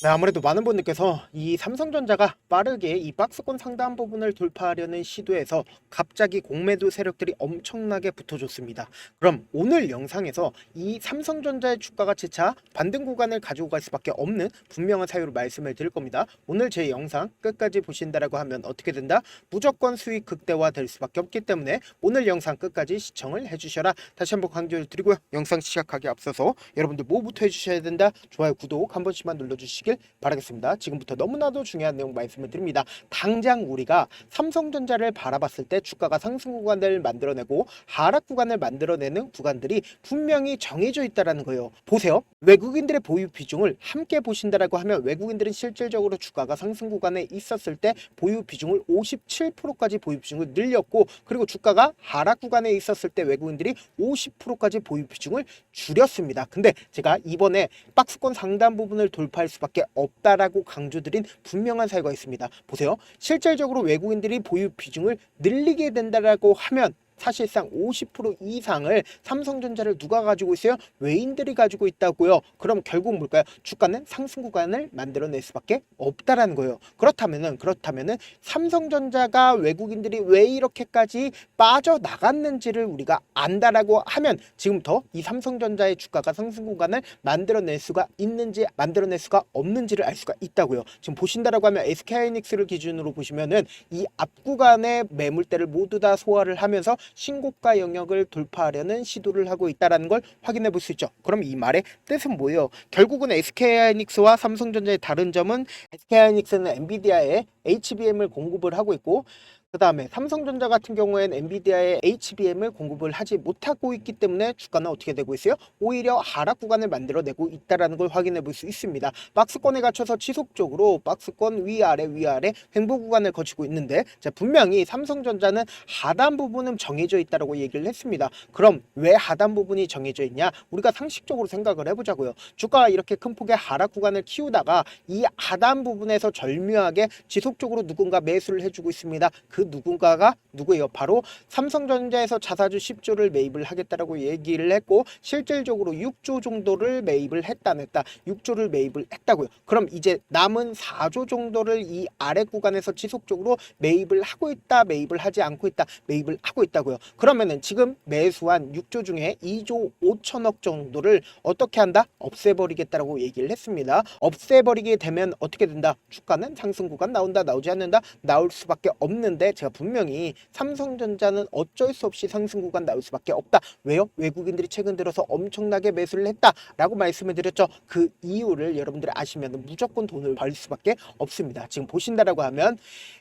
네, 아무래도 많은 분들께서 이 삼성전자가 빠르게 이 박스권 상단 부분을 돌파하려는 시도에서 갑자기 공매도 세력들이 엄청나게 붙어줬습니다. 그럼 오늘 영상에서 이 삼성전자의 주가가 재차 반등 구간을 가지고 갈 수밖에 없는 분명한 사유로 말씀을 드릴 겁니다. 오늘 제 영상 끝까지 보신다라고 하면 어떻게 된다? 무조건 수익 극대화 될 수밖에 없기 때문에 오늘 영상 끝까지 시청을 해주셔라. 다시 한번 강조를 드리고요. 영상 시작하기 앞서서 여러분들 뭐부터 해주셔야 된다? 좋아요, 구독 한 번씩만 눌러주시길 바라겠습니다. 지금부터 너무나도 중요한 내용 말씀을 드립니다. 당장 우리가 삼성전자를 바라봤을 때 주가가 상승 구간을 만들어내고 하락 구간을 만들어내는 구간들이 분명히 정해져 있다는 거예요. 보세요. 외국인들의 보유 비중을 함께 보신다라고 하면 외국인들은 실질적으로 주가가 상승 구간에 있었을 때 보유 비중을 57%까지 보유 비중을 늘렸고, 그리고 주가가 하락 구간에 있었을 때 외국인들이 50%까지 보유 비중을 줄였습니다. 근데 제가 이번에 박스권 상단 부분을 돌파할 수밖에 없다라고 강조드린 분명한 사유가 있습니다. 보세요. 실질적으로 외국인들이 보유 비중을 늘리게 된다라고 하면 사실상 50% 이상을 삼성전자를 누가 가지고 있어요? 외인들이 가지고 있다고요. 그럼 결국 뭘까요? 주가는 상승 구간을 만들어낼 수밖에 없다라는 거예요. 그렇다면은 삼성전자가 외국인들이 왜 이렇게까지 빠져나갔는지를 우리가 안다라고 하면 지금부터 이 삼성전자의 주가가 상승 구간을 만들어낼 수가 있는지 만들어낼 수가 없는지를 알 수가 있다고요. 지금 보신다라고 하면 SK하이닉스를 기준으로 보시면은 이 앞 구간의 매물대를 모두 다 소화를 하면서 신고가 영역을 돌파하려는 시도를 하고 있다는 걸 확인해 볼 수 있죠. 그럼 이 말의 뜻은 뭐예요? 결국은 SK하이닉스와 삼성전자의 다른 점은 SK하이닉스는 엔비디아에 HBM을 공급을 하고 있고, 그 다음에 삼성전자 같은 경우에는 엔비디아의 HBM을 공급을 하지 못하고 있기 때문에 주가는 어떻게 되고 있어요? 오히려 하락 구간을 만들어내고 있다는 걸 확인해 볼 수 있습니다. 박스권에 갇혀서 지속적으로 박스권 위아래 횡보 구간을 거치고 있는데, 자, 분명히 삼성전자는 하단 부분은 정해져 있다고 얘기를 했습니다. 그럼 왜 하단 부분이 정해져 있냐? 우리가 상식적으로 생각을 해보자고요. 주가가 이렇게 큰 폭의 하락 구간을 키우다가 이 하단 부분에서 절묘하게 지속적으로 누군가 매수를 해주고 있습니다. 그 누군가가 누구예요? 바로 삼성전자에서 자사주 10조를 매입을 하겠다라고 얘기를 했고, 실질적으로 6조 정도를 매입을 했다. 6조를 매입을 했다고요. 그럼 이제 남은 4조 정도를 이 아래 구간에서 지속적으로 매입을 하고 있다, 매입을 하지 않고 있다, 매입을 하고 있다고요. 그러면은 지금 매수한 6조 중에 2조 5천억 정도를 어떻게 한다? 없애버리겠다라고 얘기를 했습니다. 없애버리게 되면 어떻게 된다? 주가는 상승 구간 나온다, 나오지 않는다? 나올 수밖에 없는데, 제가 분명히 삼성전자는 어쩔 수 없이 상승 구간 나올 수밖에 없다. 왜요? 외국인들이 최근 들어서 엄청나게 매수를 했다라고 말씀을 드렸죠. 그 이유를 여러분들이 아시면 무조건 돈을 벌 수밖에 없습니다. 지금 보신다라고 하면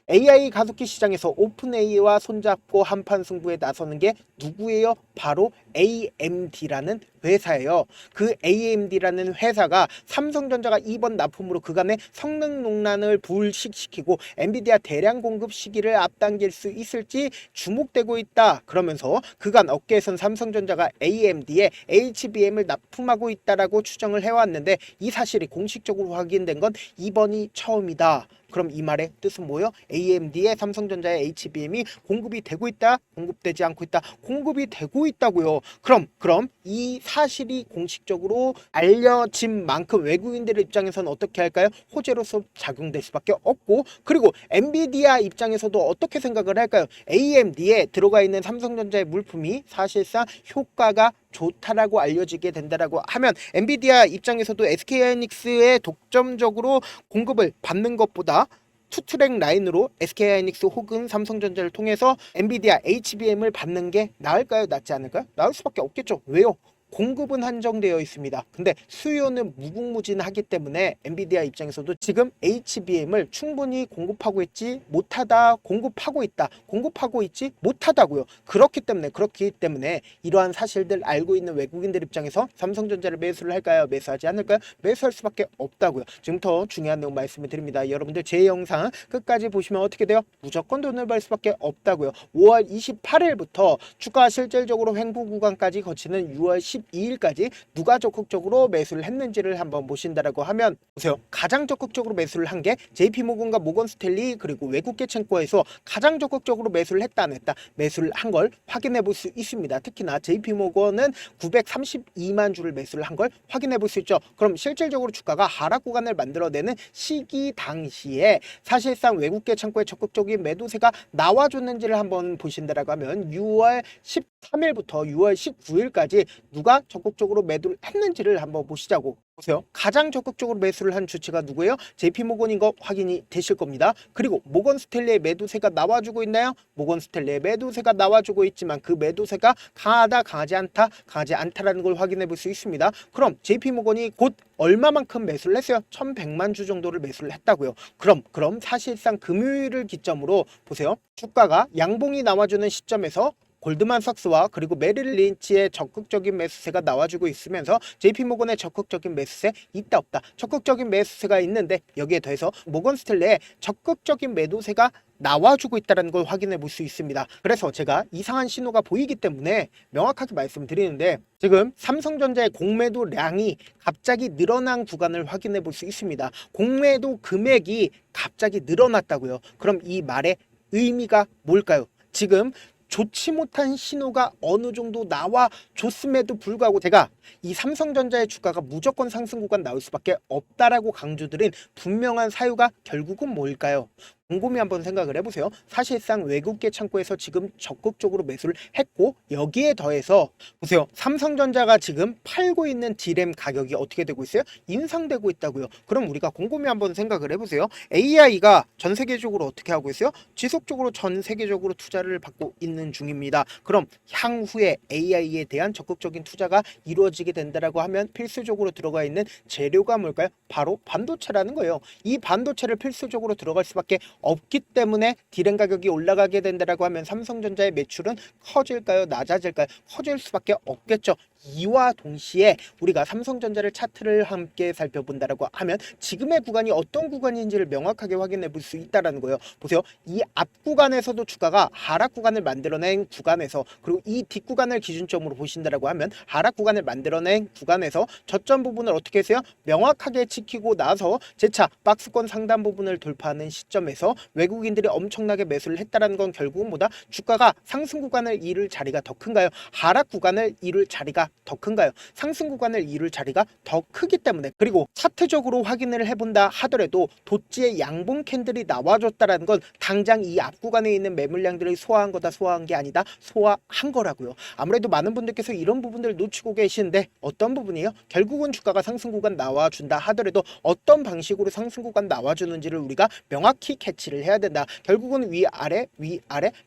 AI 가속기 시장에서 오픈 AI와 손잡고 한판 승부에 나서는 게 누구예요? 바로 AMD라는 회사예요. 그 AMD라는 회사가 삼성전자가 이번 납품으로 그간의 성능 논란을 불식시키고 엔비디아 대량 공급 시기를 앞당길 수 있을지 주목되고 있다. 그러면서 그간 업계에선 삼성전자가 AMD에 HBM을 납품하고 있다라고 추정을 해왔는데, 이 사실이 공식적으로 확인된 건 이번이 처음이다. 그럼 이 말의 뜻은 뭐예요? AMD에 삼성전자의 HBM이 공급이 되고 있다? 공급되지 않고 있다? 공급이 되고 있다고요. 그럼 이 사실이 공식적으로 알려진 만큼 외국인들의 입장에서는 어떻게 할까요? 호재로서 작용될 수밖에 없고, 그리고 엔비디아 입장에서도 어떻게 생각을 할까요? AMD에 들어가 있는 삼성전자의 물품이 사실상 효과가 좋다라고 알려지게 된다라고 하면 엔비디아 입장에서도 SK하이닉스에 독점적으로 공급을 받는 것보다 투트랙 라인으로 SK하이닉스 혹은 삼성전자를 통해서 엔비디아 HBM을 받는 게 나을까요? 낫지 않을까요? 나을 수밖에 없겠죠. 왜요? 공급은 한정되어 있습니다. 근데 수요는 무궁무진하기 때문에 엔비디아 입장에서도 지금 HBM을 충분히 공급하고 있지 못하다, 공급하고 있다, 공급하고 있지 못하다고요. 그렇기 때문에 이러한 사실들 알고 있는 외국인들 입장에서 삼성전자를 매수를 할까요? 매수하지 않을까요? 매수할 수밖에 없다고요. 지금부터 중요한 내용 말씀을 드립니다. 여러분들 제 영상 끝까지 보시면 어떻게 돼요? 무조건 돈을 벌 수밖에 없다고요. 5월 28일부터 주가 실질적으로 횡보 구간까지 거치는 6월 12일까지 누가 적극적으로 매수를 했는지를 한번 보신다라고 하면 보세요. 가장 적극적으로 매수를 한 게 JP모건과 모건스탠리 그리고 외국계 채권에서 가장 적극적으로 매수를 했다 안 했다 매수를 한 걸 확인해 볼 수 있습니다. 특히나 JP모건은 932만 주를 매수를 한 걸 확인해 볼 수 있죠. 그럼 실질적으로 주가가 하락 구간을 만들어내는 시기 당시에 사실상 외국계 창고에 적극적인 매도세가 나와줬는지를 한번 보신다라고 하면 6월 13일부터 6월 19일까지 누가 적극적으로 매도를 했는지를 한번 보시자고. 보세요. 가장 적극적으로 매수를 한 주체가 누구예요? JP모건인 거 확인이 되실 겁니다. 그리고 모건스탠리의 매도세가 나와주고 있나요? 모건스탠리의 매도세가 나와주고 있지만 그 매도세가 강하다, 강하지 않다, 강하지 않다라는 걸 확인해 볼 수 있습니다. 그럼 JP모건이 곧 얼마만큼 매수를 했어요? 1100만 주 정도를 매수를 했다고요. 그럼 사실상 금요일을 기점으로 보세요. 주가가 양봉이 나와주는 시점에서 골드만삭스와 그리고 메릴 린치의 적극적인 매수세가 나와주고 있으면서 JP모건의 적극적인 매수세 있다 없다 적극적인 매수세가 있는데 여기에 더해서 모건스탠리의 적극적인 매도세가 나와주고 있다는 걸 확인해 볼 수 있습니다. 그래서 제가 이상한 신호가 보이기 때문에 명확하게 말씀드리는데 지금 삼성전자의 공매도량이 갑자기 늘어난 구간을 확인해 볼 수 있습니다. 공매도 금액이 갑자기 늘어났다고요. 그럼 이 말의 의미가 뭘까요? 지금 좋지 못한 신호가 어느 정도 나와줬음에도 불구하고 제가 이 삼성전자의 주가가 무조건 상승 구간 나올 수밖에 없다라고 강조드린 분명한 사유가 결국은 뭘까요? 곰곰이 한번 생각을 해보세요. 사실상 외국계 창고에서 지금 적극적으로 매수를 했고 여기에 더해서 보세요. 삼성전자가 지금 팔고 있는 D램 가격이 어떻게 되고 있어요? 인상되고 있다고요. 그럼 우리가 곰곰이 한번 생각을 해보세요. AI가 전 세계적으로 어떻게 하고 있어요? 지속적으로 전 세계적으로 투자를 받고 있는 중입니다. 그럼 향후에 AI에 대한 적극적인 투자가 이루어지게 된다라고 하면 필수적으로 들어가 있는 재료가 뭘까요? 바로 반도체라는 거예요. 이 반도체를 필수적으로 들어갈 수밖에 없기 때문에 D램 가격이 올라가게 된다라고 하면 삼성전자의 매출은 커질까요? 낮아질까요? 커질 수밖에 없겠죠. 이와 동시에 우리가 삼성전자를 차트를 함께 살펴본다라고 하면 지금의 구간이 어떤 구간인지를 명확하게 확인해 볼 수 있다라는 거예요. 보세요. 이 앞 구간에서도 주가가 하락 구간을 만들어낸 구간에서 그리고 이 뒷구간을 기준점으로 보신다라고 하면 하락 구간을 만들어낸 구간에서 저점 부분을 어떻게 했어요? 명확하게 지키고 나서 재차 박스권 상단 부분을 돌파하는 시점에서 외국인들이 엄청나게 매수를 했다라는 건 결국은 뭐다? 주가가 상승 구간을 이룰 자리가 더 큰가요? 하락 구간을 이룰 자리가 더 큰가요? 상승 구간을 이룰 자리가 더 크기 때문에 그리고 차트적으로 확인을 해본다 하더라도 도지의 양봉 캔들이 나와줬다라는 건 당장 이 앞 구간에 있는 매물량들을 소화한 거다 소화한 게 아니다 소화한 거라고요. 아무래도 많은 분들께서 이런 부분들을 놓치고 계시는데 어떤 부분이에요? 결국은 주가가 상승 구간 나와준다 하더라도 어떤 방식으로 상승 구간 나와주는지를 우리가 명확히 캐치를 해야 된다. 결국은 위아래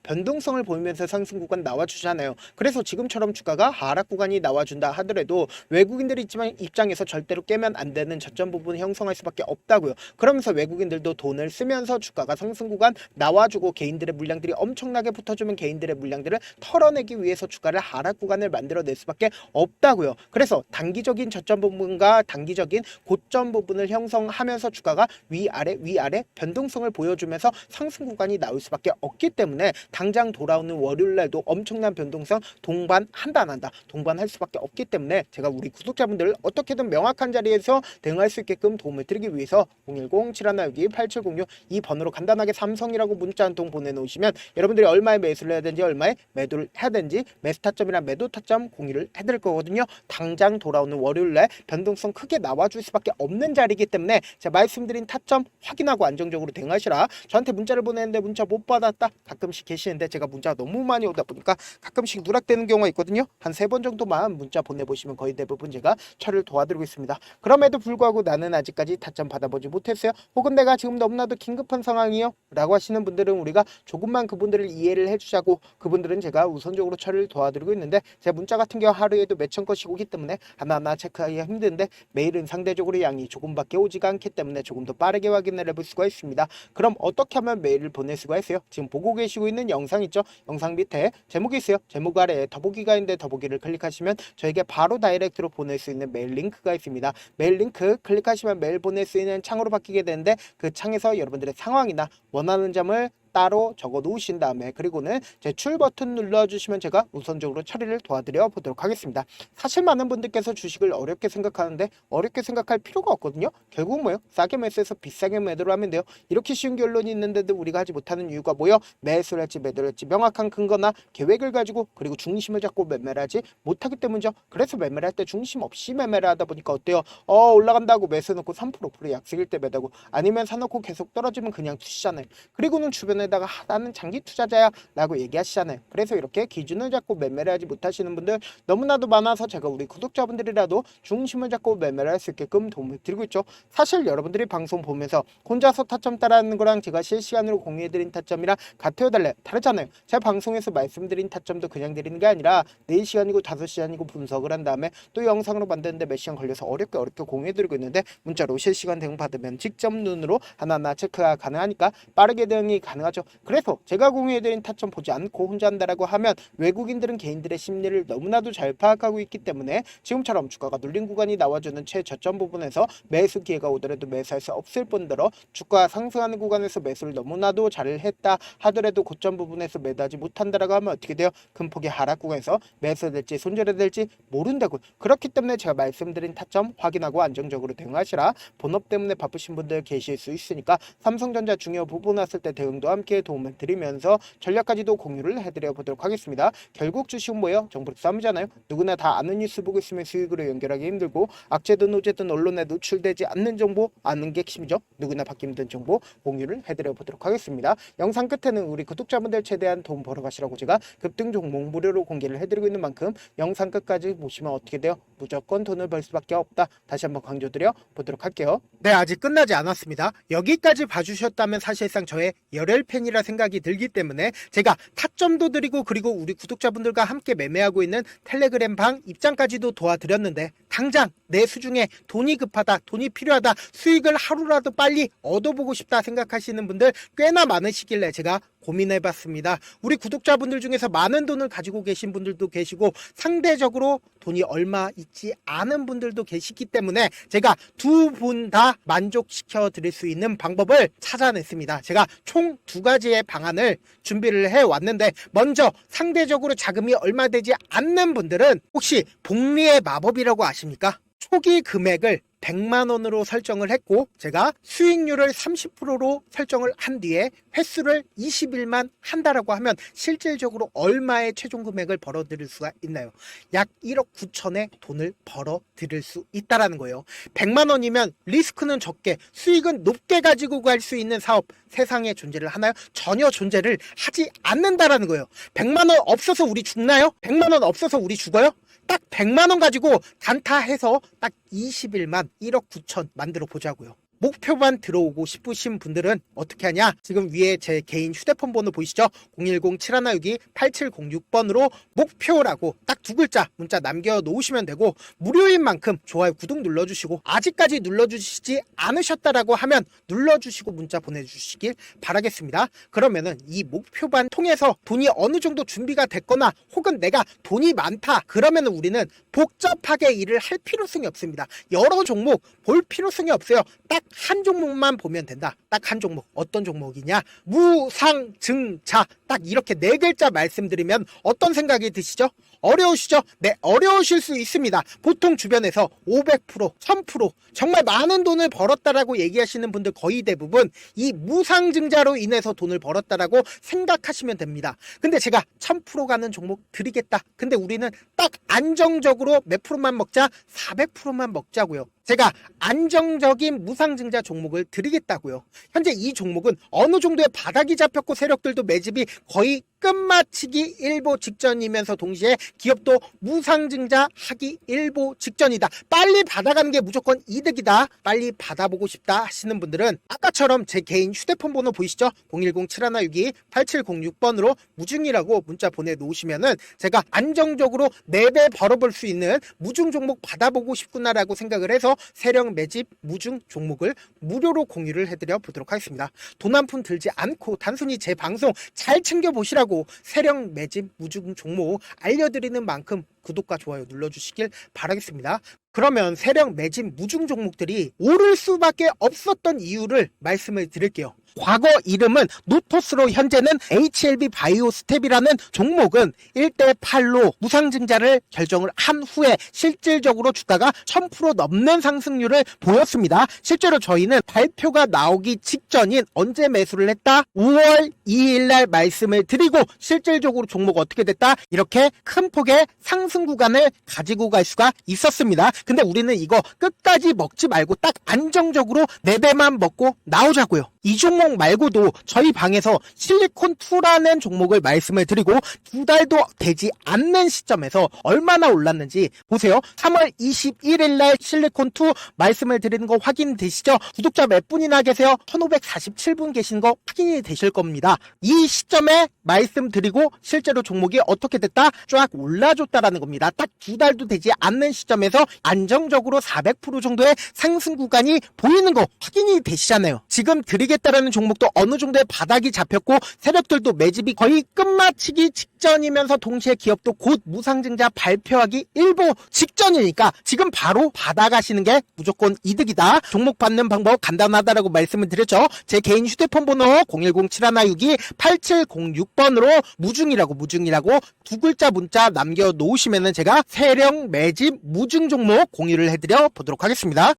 변동성을 보이면서 상승 구간 나와주잖아요. 그래서 지금처럼 주가가 하락 구간이 나와준다 하더라도 외국인들이 있지만 입장에서 절대로 깨면 안 되는 저점 부분을 형성할 수밖에 없다고요. 그러면서 외국인들도 돈을 쓰면서 주가가 상승 구간 나와주고 개인들의 물량들이 엄청나게 붙어주면 개인들의 물량들을 털어내기 위해서 주가를 하락 구간을 만들어낼 수밖에 없다고요. 그래서 단기적인 저점 부분과 단기적인 고점 부분을 형성하면서 주가가 위아래 변동성을 보여주면서 상승 구간이 나올 수밖에 없기 때문에 당장 돌아오는 월요일날도 엄청난 변동성 동반한다 안 한다 동반할 수밖에 없기 때문에 제가 우리 구독자분들을 어떻게든 명확한 자리에서 대응할 수 있게끔 도움을 드리기 위해서 010-7162-8706 이 번호로 간단하게 삼성이라고 문자 한 통 보내놓으시면 여러분들이 얼마에 매수를 해야 되는지 얼마에 매도를 해야 되는지 매수 타점이랑 매도 타점 공유를 해드릴 거거든요. 당장 돌아오는 월요일날 변동성 크게 나와줄 수밖에 없는 자리이기 때문에 제가 말씀드린 타점 확인하고 안정적으로 대응하시라. 저한테 문자를 보내는데 문자 못 받았다 가끔씩 계시는데 제가 문자가 너무 많이 오다 보니까 가끔씩 누락되는 경우가 있거든요. 한 3번 정도만 문자 보내보시면 거의 대부분 제가 처리를 도와드리고 있습니다. 그럼에도 불구하고 나는 아직까지 타점 받아보지 못했어요. 혹은 내가 지금 너무나도 긴급한 상황이요 라고 하시는 분들은 우리가 조금만 그분들을 이해를 해주자고 그분들은 제가 우선적으로 처리를 도와드리고 있는데 제 문자 같은 경우 하루에도 몇천 건씩 오기 때문에 하나하나 체크하기가 힘든데 매일은 상대적으로 양이 조금밖에 오지가 않기 때문에 조금 더 빠르게 확인을 해볼 수가 있습니다. 그럼 어떻게 하면 메일을 보낼 수가 있어요? 지금 보고 계시고 있는 영상 있죠? 영상 밑에 제목이 있어요. 제목 아래에 더보기가 있는데 더보기를 클릭하시면 저에게 바로 다이렉트로 보낼 수 있는 메일 링크가 있습니다. 메일 링크 클릭하시면 메일 보낼 수 있는 창으로 바뀌게 되는데 그 창에서 여러분들의 상황이나 원하는 점을 따로 적어 놓으신 다음에 그리고는 제출 버튼 눌러주시면 제가 우선적으로 처리를 도와드려 보도록 하겠습니다. 사실 많은 분들께서 주식을 어렵게 생각하는데 어렵게 생각할 필요가 없거든요. 결국 뭐요? 싸게 매수해서 비싸게 매도를 하면 돼요. 이렇게 쉬운 결론이 있는데도 우리가 하지 못하는 이유가 뭐요? 매수를 할지 매도를 할지 명확한 근거나 계획을 가지고 그리고 중심을 잡고 매매를 하지 못하기 때문이죠. 그래서 매매를 할 때 중심 없이 매매를 하다 보니까 어때요? 올라간다고 매수 놓고 3% 약세일 때 매다고 아니면 사놓고 계속 떨어지면 그냥 투시잖아요. 그리고는 주변에다가 나는 장기 투자자야 라고 얘기하시잖아요. 그래서 이렇게 기준을 잡고 매매를 하지 못하시는 분들 너무나도 많아서 제가 우리 구독자분들이라도 중심을 잡고 매매를 할 수 있게끔 도움을 드리고 있죠. 사실 여러분들이 방송 보면서 혼자서 타점 따라하는 거랑 제가 실시간으로 공유해드린 타점이랑 같아요 달라요? 다르잖아요. 제가 방송에서 말씀드린 타점도 그냥 드리는 게 아니라 4시간이고 5시간이고 분석을 한 다음에 또 영상으로 만드는데 몇 시간 걸려서 어렵게 공유해드리고 있는데 문자로 실시간 대응 받으면 직접 눈으로 하나하나 체크가 가능하니까 빠르게 대응이 가능하죠. 그래서 제가 공유해드린 타점 보지 않고 혼자 한다라고 하면 외국인들은 개인들의 심리를 너무나도 잘 파악하고 있기 때문에 지금처럼 주가가 눌린 구간이 나와주는 최저점 부분에서 매수 기회가 오더라도 매수할 수 없을 뿐더러 주가 상승하는 구간에서 매수를 너무나도 잘했다 하더라도 고점 부분에서 매도하지 못한다라고 하면 어떻게 돼요? 큰 폭의 하락 구간에서 매수될지 손절해야 될지 모른다고. 그렇기 때문에 제가 말씀드린 타점 확인하고 안정적으로 대응하시라. 본업 때문에 바쁘신 분들 계실 수 있으니까 삼성전자 중요 부분 왔을 때 대응도 함께 도움을 드리면서 전략까지도 공유를 해드려 보도록 하겠습니다. 결국 주식은 뭐예요? 정보력 싸움이잖아요. 누구나 다 아는 뉴스 보고 있으면 수익으로 연결하기 힘들고 악재든 호재든 언론에 노출되지 않는 정보 아는 게 핵심이죠. 누구나 받기 힘든 정보 공유를 해드려 보도록 하겠습니다. 영상 끝에는 우리 구독자분들 최대한 돈 벌어 가시라고 제가 급등 종목 무료로 공개를 해드리고 있는 만큼 영상 끝까지 보시면 어떻게 돼요? 무조건 돈을 벌 수밖에 없다. 다시 한번 강조드려 보도록 할게요. 네, 아직 끝나지 않았습니다. 여기까지 봐주셨다면 사실상 저의 열혈 팬이라 생각이 들기 때문에 제가 타점도 드리고 그리고 우리 구독자분들과 함께 매매하고 있는 텔레그램 방 입장까지도 도와드렸는데 당장 내 수중에 돈이 급하다, 돈이 필요하다, 수익을 하루라도 빨리 얻어보고 싶다 생각하시는 분들 꽤나 많으시길래 제가 고민해봤습니다. 우리 구독자분들 중에서 많은 돈을 가지고 계신 분들도 계시고 상대적으로 돈이 얼마 있지 않은 분들도 계시기 때문에 제가 두 분 다 만족시켜 드릴 수 있는 방법을 찾아냈습니다. 제가 총 2가지의 방안을 준비를 해왔는데 먼저 상대적으로 자금이 얼마 되지 않는 분들은 혹시 복리의 마법이라고 아십니까? 초기 금액을 100만 원으로 설정을 했고 제가 수익률을 30%로 설정을 한 뒤에 횟수를 20일만 한다라고 하면 실질적으로 얼마의 최종 금액을 벌어들일 수가 있나요? 약 1억 9천의 돈을 벌어들일 수 있다라는 거예요. 100만 원이면 리스크는 적게 수익은 높게 가지고 갈 수 있는 사업 세상에 존재를 하나요? 전혀 존재를 하지 않는다라는 거예요. 100만 원 없어서 우리 죽나요? 100만 원 없어서 우리 죽어요? 딱 100만 원 가지고 단타해서 딱 20일만 1억 9천 만들어 보자고요. 목표만 들어오고 싶으신 분들은 어떻게 하냐? 지금 위에 제 개인 휴대폰 번호 보이시죠? 010-7162-8706번으로 목표라고 딱 2글자 문자 남겨놓으시면 되고 무료인 만큼 좋아요 구독 눌러주시고 아직까지 눌러주시지 않으셨다라고 하면 눌러주시고 문자 보내주시길 바라겠습니다. 그러면은 이 목표반 통해서 돈이 어느 정도 준비가 됐거나 혹은 내가 돈이 많다 그러면은 우리는 복잡하게 일을 할 필요성이 없습니다. 여러 종목 볼 필요성이 없어요. 딱 한 종목만 보면 된다. 딱 한 종목. 어떤 종목이냐? 무상증자. 딱 이렇게 4글자 말씀드리면 어떤 생각이 드시죠? 어려우시죠? 네, 어려우실 수 있습니다. 보통 주변에서 500%, 1000% 정말 많은 돈을 벌었다라고 얘기하시는 분들 거의 대부분 이 무상증자로 인해서 돈을 벌었다라고 생각하시면 됩니다. 근데 제가 1000% 가는 종목 드리겠다. 근데 우리는 딱 안정적으로 몇 프로만 먹자? 400%만 먹자고요. 제가 안정적인 무상증자 종목을 드리겠다고요. 현재 이 종목은 어느 정도의 바닥이 잡혔고 세력들도 매집이 거의 끝마치기 일보 직전이면서 동시에 기업도 무상증자 하기 일보 직전이다. 빨리 받아가는 게 무조건 이득이다. 빨리 받아보고 싶다 하시는 분들은 아까처럼 제 개인 휴대폰 번호 보이시죠? 010-7162-8706번으로 무중이라고 문자 보내놓으시면은 제가 안정적으로 4배 벌어볼 수 있는 무중 종목 받아보고 싶구나라고 생각을 해서 세력 매집 무중 종목을 무료로 공유를 해드려 보도록 하겠습니다. 돈 한 푼 들지 않고 단순히 제 방송 잘 챙겨보시라고 세력 매집 무중 종목 알려드리는 만큼 구독과 좋아요 눌러주시길 바라겠습니다. 그러면 세력 매집 무중 종목들이 오를 수밖에 없었던 이유를 말씀을 드릴게요. 과거 이름은 노토스로 현재는 HLB 바이오스텝이라는 종목은 1대8로 무상증자를 결정을 한 후에 실질적으로 주가가 1000% 넘는 상승률을 보였습니다. 실제로 저희는 발표가 나오기 직전인 언제 매수를 했다? 5월 2일 날 말씀을 드리고 실질적으로 종목 어떻게 됐다? 이렇게 큰 폭의 상승 구간을 가지고 갈 수가 있었습니다. 근데 우리는 이거 끝까지 먹지 말고 딱 안정적으로 4배만 먹고 나오자고요. 이 종목 말고도 저희 방에서 실리콘2라는 종목을 말씀을 드리고 2달도 되지 않는 시점에서 얼마나 올랐는지 보세요. 3월 21일 날 실리콘2 말씀을 드리는 거 확인되시죠? 구독자 몇 분이나 계세요? 1547분 계신 거 확인이 되실 겁니다. 이 시점에 말씀드리고 실제로 종목이 어떻게 됐다? 쫙 올라줬다라는 겁니다. 딱 2달도 되지 않는 시점에서 안정적으로 400% 정도의 상승 구간이 보이는 거 확인이 되시잖아요. 지금 드리겠다라는 종목도 어느 정도의 바닥이 잡혔고 세력들도 매집이 거의 끝마치기 직전이면서 동시에 기업도 곧 무상증자 발표하기 일보 직전이니까 지금 바로 받아가시는 게 무조건 이득이다. 종목 받는 방법 간단하다라고 말씀을 드렸죠. 제 개인 휴대폰 번호 010-7162-8706번으로 무중이라고 두 글자 문자 남겨놓으시면은 제가 세력 매집 무중 종목 공유를 해드려 보도록 하겠습니다.